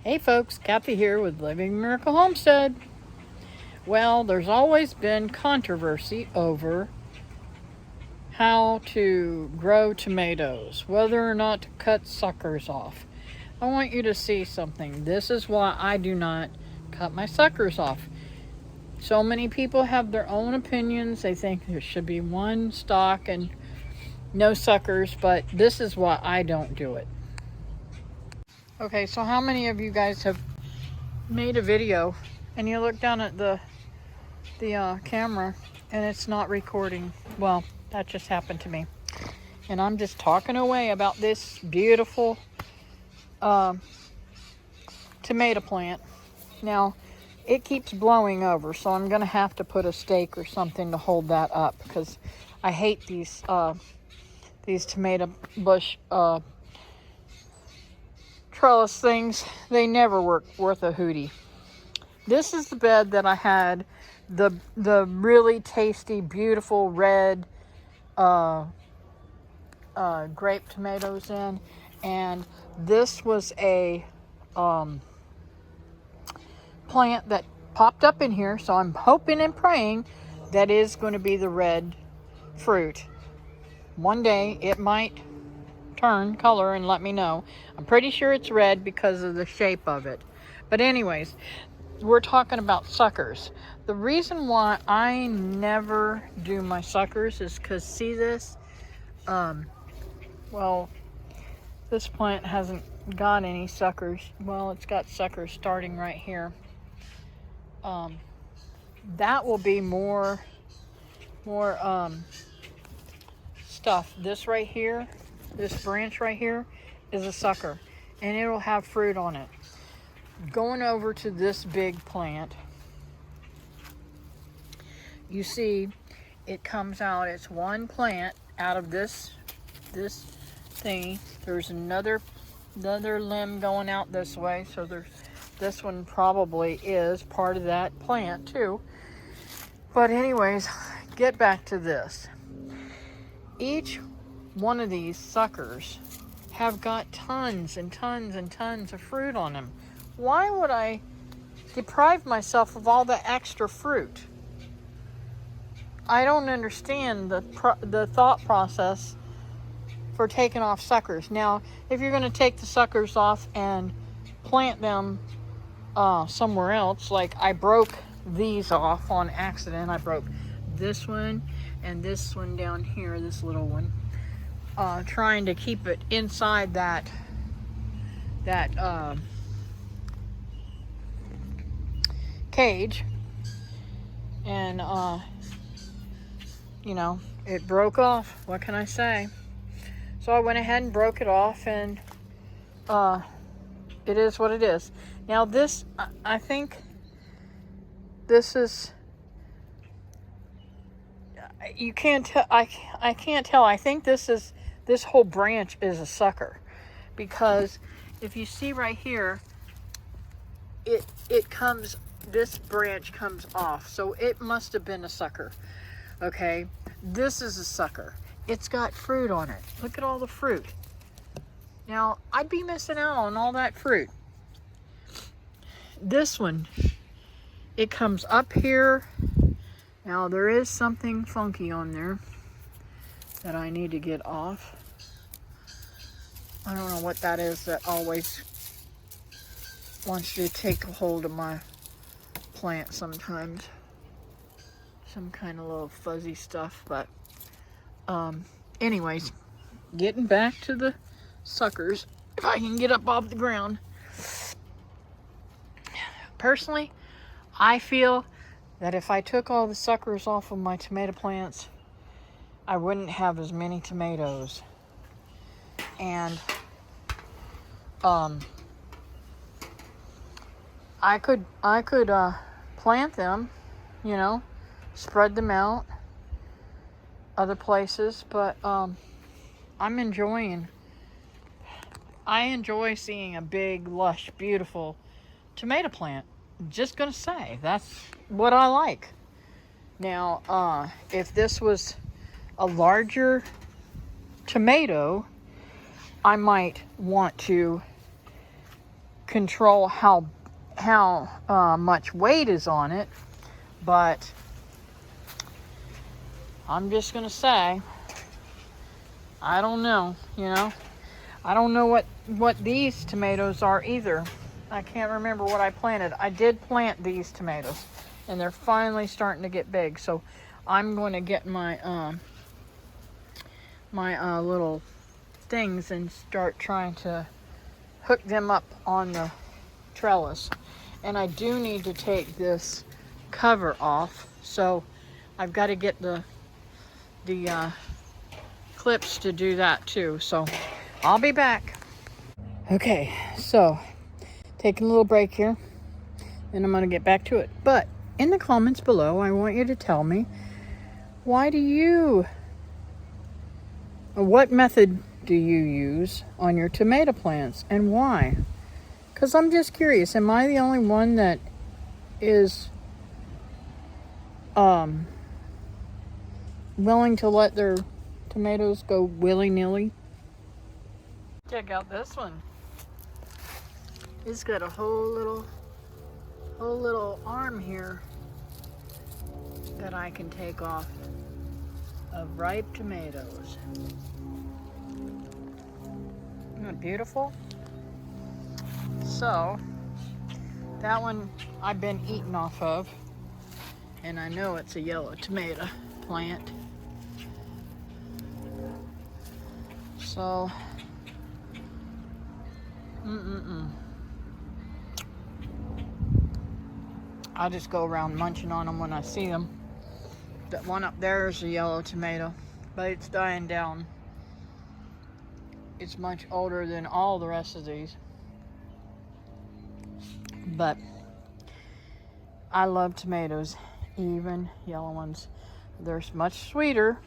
Hey folks, Kathy here with Living Miracle Homestead. Well, there's always been controversy over how to grow tomatoes, whether or not to cut suckers off. I want you to see something. This is why I do not cut my suckers off. So many people have their own opinions. They think there should be one stalk and no suckers, but this is why I don't do it. Okay, so how many of you guys have made a video and you look down at the camera and it's not recording? Well, that just happened to me, and I'm just talking away about this beautiful tomato plant. Now it keeps blowing over, so I'm gonna have to put a stake or something to hold that up, because I hate these tomato bush trellis things. They never work worth a hootie. This is the bed that I had the really tasty, beautiful red grape tomatoes in, and this was a plant that popped up in here, so I'm hoping and praying that is going to be the red fruit. One day it might turn color and let me know. I'm pretty sure it's red because of the shape of it. But anyways, we're talking about suckers. The reason why I never do my suckers is because, see this? Well, this plant hasn't got any suckers. Well, it's got suckers starting right here. That will be more stuff. This right here, this branch right here is a sucker, and it'll have fruit on it. Going over to this big plant, you see it comes out. It's one plant out of this thingy. There's another limb going out this way, so this one probably is part of that plant too. But anyways, get back to this. Each one of these suckers have got tons and tons and tons of fruit on them. Why would I deprive myself of all the extra fruit? I don't understand the thought process for taking off suckers. Now, if you're going to take the suckers off and plant them somewhere else, like I broke these off on accident. I broke this one and this one down here, this little one, trying to keep it inside that cage, and you know, it broke off. What can I say? So I went ahead and broke it off, and it is what it is. Now this, I think this is, you can't tell, I can't tell. I think this whole branch is a sucker, because if you see right here, it comes, this branch comes off, so it must have been a sucker. Okay, this is a sucker. It's got fruit on it. Look at all the fruit. Now, I'd be missing out on all that fruit. This one, it comes up here. Now, there is something funky on there that I need to get off. I don't know what that is that always wants to take a hold of my plant sometimes. Some kind of little fuzzy stuff, but anyways, getting back to the suckers, if I can get up off the ground. Personally, I feel that if I took all the suckers off of my tomato plants, I wouldn't have as many tomatoes. And I could plant them, you know, spread them out other places, but I enjoy seeing a big, lush, beautiful tomato plant. Just gonna say, that's what I like. Now, if this was a larger tomato, I might want to control how much weight is on it, but I'm just gonna say, I don't know, you know. I don't know what these tomatoes are either. I can't remember what I planted. I did plant these tomatoes, and they're finally starting to get big. So I'm going to get my little things and start trying to hook them up on the trellis. And I do need to take this cover off, so I've got to get the clips to do that too. So I'll be back. Okay, so taking a little break here, and I'm going to get back to it. But in the comments below, I want you to tell me, what method do you use on your tomato plants, and why? Because I'm just curious, am I the only one that is willing to let their tomatoes go willy-nilly? Check out this one. It's got a whole little arm here that I can take off of ripe tomatoes. Isn't that beautiful? So that one I've been eating off of, and I know it's a yellow tomato plant. So I'll just go around munching on them when I see them. That one up there is a yellow tomato, but it's dying down. It's much older than all the rest of these. But I love tomatoes, even yellow ones. They're much sweeter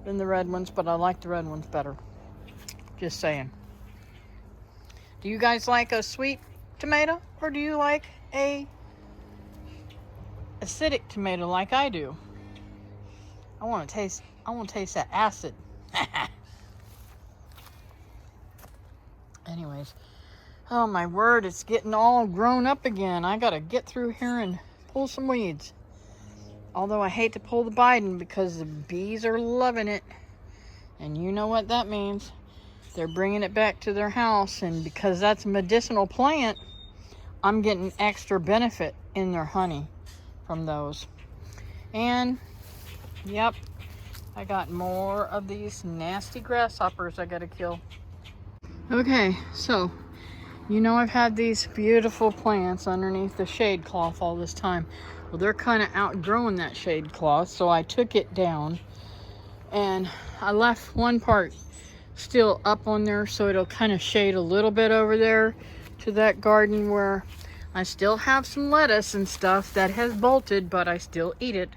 than the red ones, but I like the red ones better. Just saying. Do you guys like a sweet tomato, or do you like a acidic tomato like I do? I want to taste that acid. Anyways, oh my word, it's getting all grown up again. I gotta get through here and pull some weeds. Although I hate to pull the Biden because the bees are loving it. And you know what that means. They're bringing it back to their house, and because that's a medicinal plant, I'm getting extra benefit in their honey from those. And yep, I got more of these nasty grasshoppers I gotta kill. Okay, so you know I've had these beautiful plants underneath the shade cloth all this time. Well, they're kind of outgrowing that shade cloth, so I took it down and I left one part still up on there, so it'll kind of shade a little bit over there to that garden where I still have some lettuce and stuff that has bolted, but I still eat it.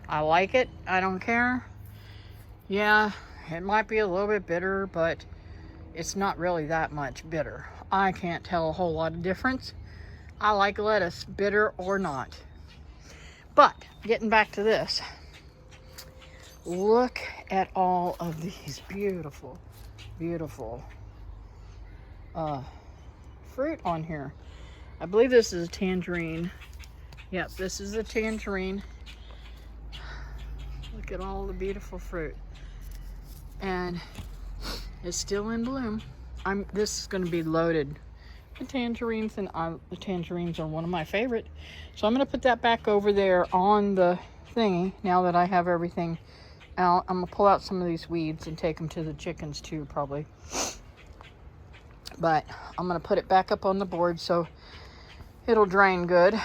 I like it. I don't care. Yeah, it might be a little bit bitter, but it's not really that much bitter. I can't tell a whole lot of difference. I like lettuce, bitter or not. But getting back to this, look at all of these beautiful fruit on here. I believe this is a tangerine. Yep, this is a tangerine. Look at all the beautiful fruit. And it's still in bloom. This is going to be loaded with tangerines, and the tangerines are one of my favorite. So I'm going to put that back over there on the thingy now that I have everything out. I'm going to pull out some of these weeds and take them to the chickens too, probably. But I'm going to put it back up on the board so it'll drain good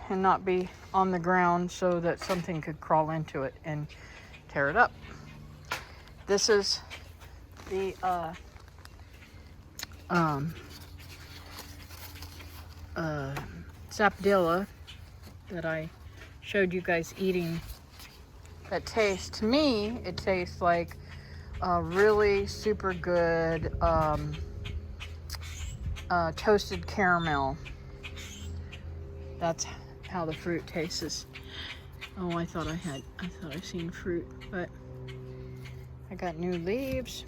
and not be on the ground so that something could crawl into it and tear it up. This is the sapodilla that I showed you guys eating. That tastes, to me, it tastes like a really super good toasted caramel. That's how the fruit tastes. Oh, I thought I seen fruit, but I got new leaves.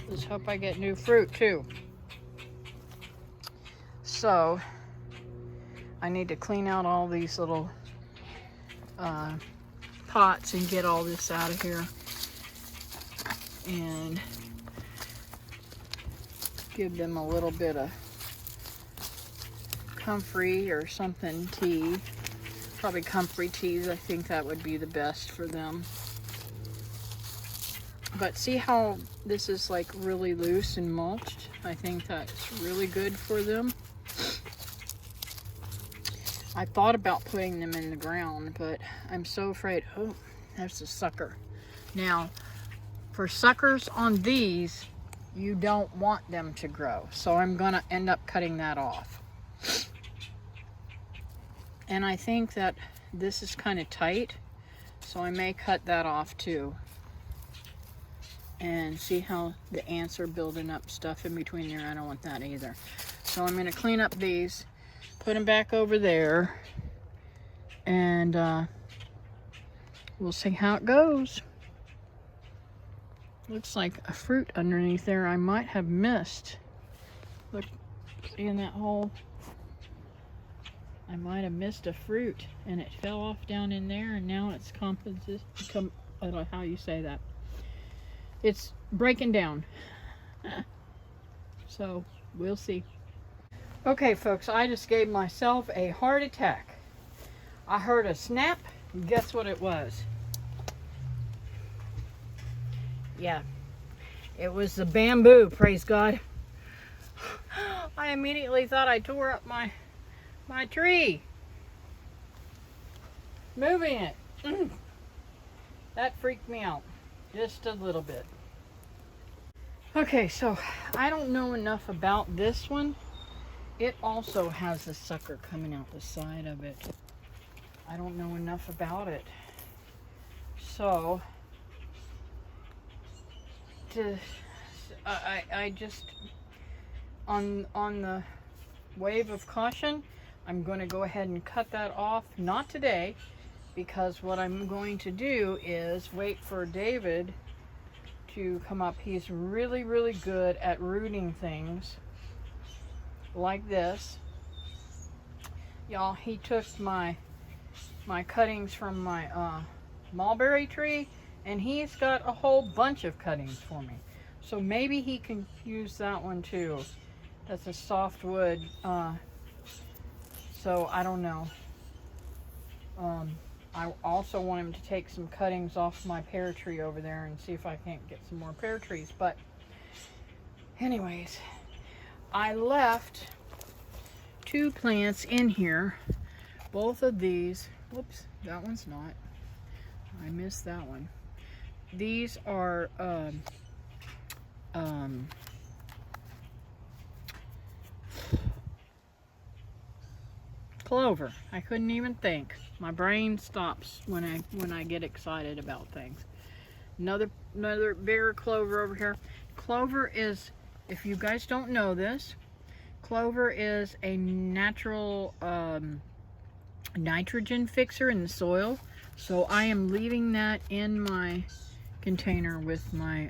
Let's hope I get new fruit too. So I need to clean out all these little pots and get all this out of here and give them a little bit of comfrey or something tea. Probably comfrey teas. I think that would be the best for them. But see how this is like really loose and mulched? I think that's really good for them. I thought about putting them in the ground, but I'm so afraid. Oh, there's a sucker. Now, for suckers on these, you don't want them to grow. So I'm gonna end up cutting that off. And I think that this is kind of tight, so I may cut that off too. And see how the ants are building up stuff in between there. I don't want that either. So I'm gonna clean up these, put them back over there, and we'll see how it goes. Looks like a fruit underneath there I might have missed. Look, see in that hole? I might have missed a fruit and it fell off down in there, and now it's I don't know how you say that. It's breaking down. So we'll see. Okay folks, I just gave myself a heart attack. I heard a snap, and guess what it was? Yeah, it was the bamboo, praise God. I immediately thought I tore up my tree. Moving it. That freaked me out just a little bit. Okay, so I don't know enough about this one. It also has a sucker coming out the side of it. I don't know enough about it. So I just on the wave of caution, I'm going to go ahead and cut that off. Not today, because what I'm going to do is wait for David to come up. He's really, really good at rooting things like this. Y'all, he took my cuttings from my mulberry tree, and he's got a whole bunch of cuttings for me. So maybe he can use that one too. That's a softwood. So I don't know. I also want him to take some cuttings off my pear tree over there and see if I can't get some more pear trees. But anyways, I left 2 plants in here. Both of these, whoops, that one's not. I missed that one. These are clover. I couldn't even think. My brain stops when I get excited about things. Another bigger clover over here. Clover is, if you guys don't know this, clover is a natural nitrogen fixer in the soil. So I am leaving that in my container with my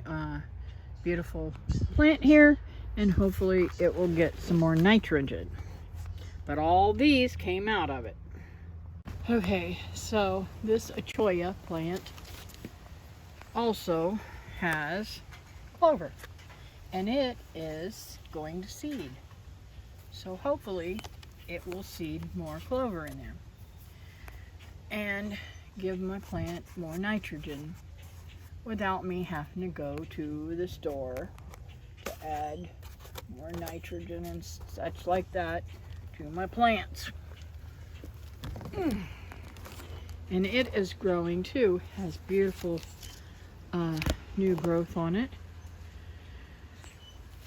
beautiful plant here, and hopefully it will get some more nitrogen. But all these came out of it. Okay, so this Achoya plant also has clover, and it is going to seed. So hopefully it will seed more clover in there and give my plant more nitrogen without me having to go to the store to add more nitrogen and such like that to my plants. And it is growing too, has beautiful new growth on it.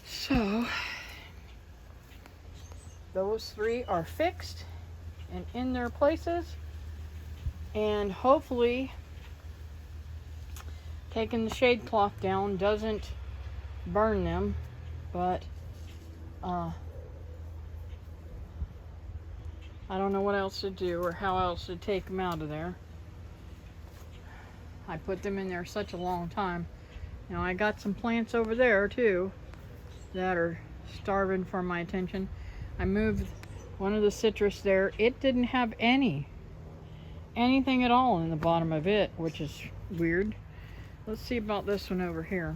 So those 3 are fixed and in their places, and hopefully taking the shade cloth down doesn't burn them, but I don't know what else to do or how else to take them out of there. I put them in there such a long time. Now I got some plants over there too that are starving for my attention. I moved one of the citrus there. It didn't have anything at all in the bottom of it, which is weird. Let's see about this one over here.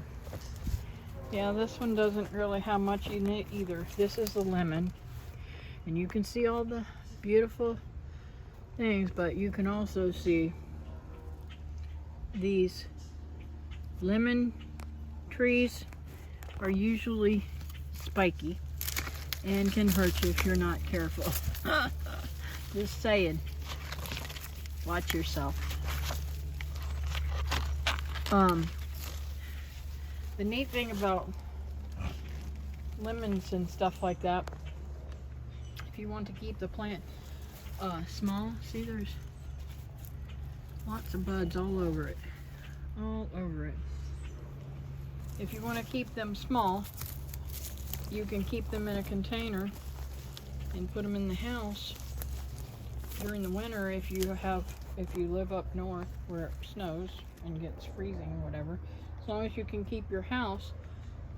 Yeah, this one doesn't really have much in it either. This is the lemon, and you can see all the beautiful things, but you can also see these lemon trees are usually spiky and can hurt you if you're not careful. Just saying. Watch yourself. The neat thing about lemons and stuff like that, if you want to keep the plant small, see there's lots of buds all over it. All over it. If you want to keep them small, you can keep them in a container and put them in the house during the winter if you live up north where it snows and gets freezing or whatever. As long as you can keep your house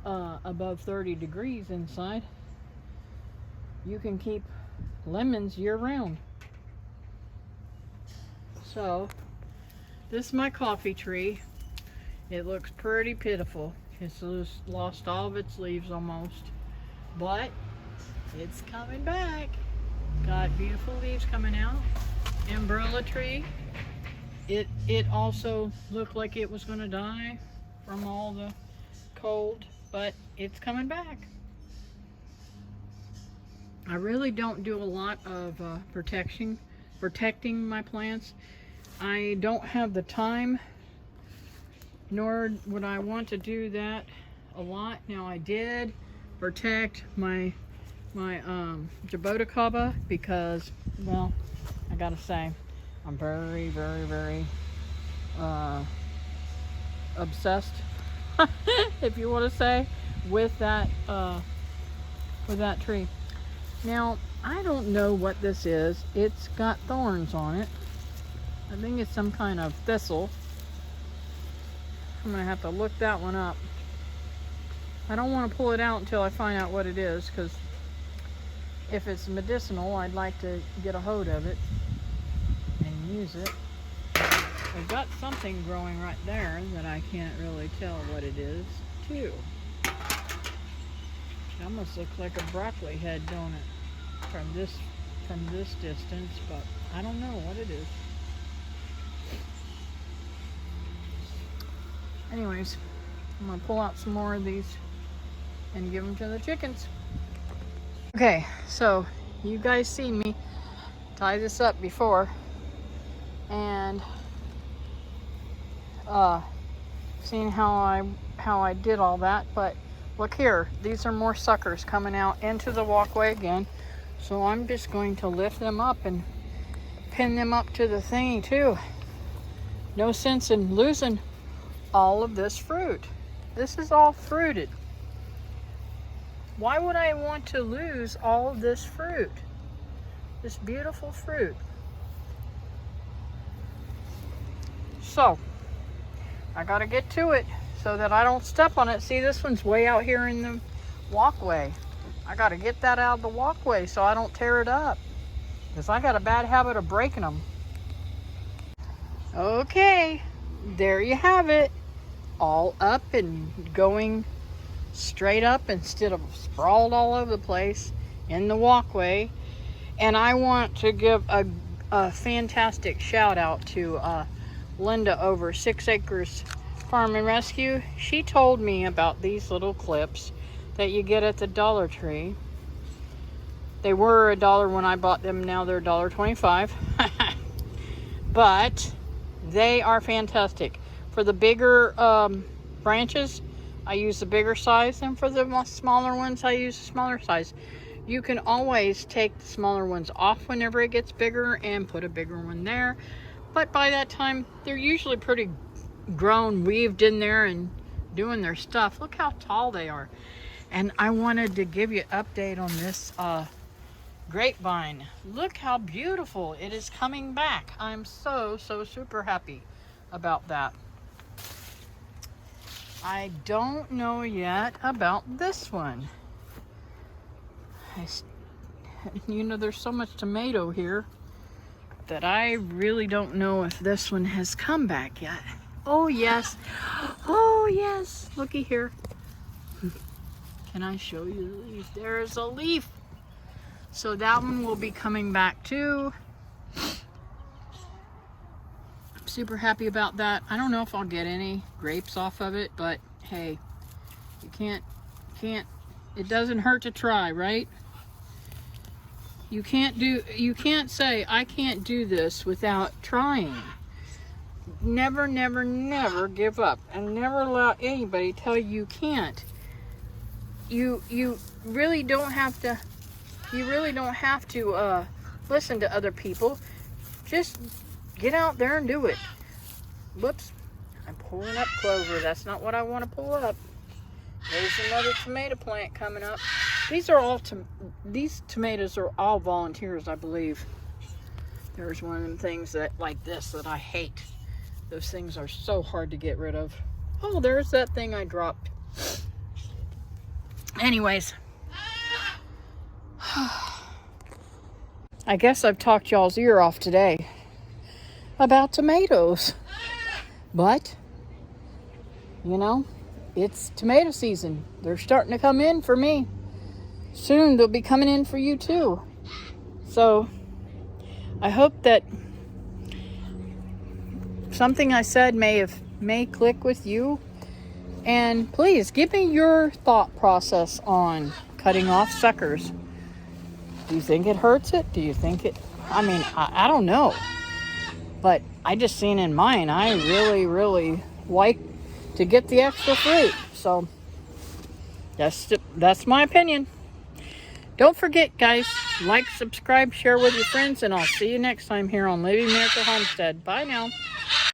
above 30 degrees inside, you can keep lemons year round. So this is my coffee tree. It looks pretty pitiful. It's lost all of its leaves almost, but it's coming back. Got beautiful leaves coming out. Umbrella tree. It also looked like it was going to die from all the cold, but it's coming back. I really don't do a lot of protecting my plants. I don't have the time, nor would I want to do that a lot. Now I did protect my jaboticaba because, well, I gotta say, I'm very, very, very obsessed, if you want to say, with that tree. Now, I don't know what this is. It's got thorns on it. I think it's some kind of thistle. I'm gonna have to look that one up. I don't want to pull it out until I find out what it is, because if it's medicinal, I'd like to get a hold of it and use it. I've got something growing right there that I can't really tell what it is, too. It almost looks like a broccoli head, don't it? From this distance, but I don't know what it is. Anyways, I'm gonna pull out some more of these and give them to the chickens. Okay, so you guys seen me tie this up before, and seen how I did all that, but look here, these are more suckers coming out into the walkway again. So I'm just going to lift them up and pin them up to the thingy too. No sense in losing all of this fruit. This is all fruited. Why would I want to lose all of this fruit? This beautiful fruit. So, I gotta get to it so that I don't step on it. See, this one's way out here in the walkway. I gotta get that out of the walkway so I don't tear it up, because I got a bad habit of breaking them. Okay, there you have it. All up and going straight up instead of sprawled all over the place in the walkway. And I want to give a fantastic shout out to Linda over 6 Acres Farm and Rescue. She told me about these little clips that you get at the Dollar Tree. They were $1 when I bought them. Now they're $1.25. But they are fantastic. For the bigger branches, I use the bigger size, and for the smaller ones, I use the smaller size. You can always take the smaller ones off whenever it gets bigger and put a bigger one there. But by that time, they're usually pretty grown, weaved in there and doing their stuff. Look how tall they are. And I wanted to give you an update on this grapevine. Look how beautiful it is coming back. I'm so super happy about that. I don't know yet about this one. You know, there's so much tomato here that I really don't know if this one has come back yet. Oh yes, oh yes, looky here. Can I show you the leaf? There's a leaf. So that one will be coming back too. I'm super happy about that. I don't know if I'll get any grapes off of it, but hey, you can't, it doesn't hurt to try, right? You can't say, I can't do this without trying. Never, never, never give up, and never allow anybody tell you can't. You really don't have to, listen to other people. Just get out there and do it. Whoops, I'm pulling up clover. That's not what I want to pull up. There's another tomato plant coming up. These tomatoes are all volunteers, I believe. There's one of them things that, like this, that I hate. Those things are so hard to get rid of. Oh, there's that thing I dropped. Anyways. I guess I've talked y'all's ear off today about tomatoes. But, you know, it's tomato season. They're starting to come in for me. Soon they'll be coming in for you too. So, I hope that something I said may click with you. And please give me your thought process on cutting off suckers. Do you think it hurts it? Do you think it, I don't know. But I just seen in mine, I really, really like to get the extra fruit. So that's my opinion. Don't forget, guys, like, subscribe, share with your friends, and I'll see you next time here on Living Miracle Homestead. Bye now.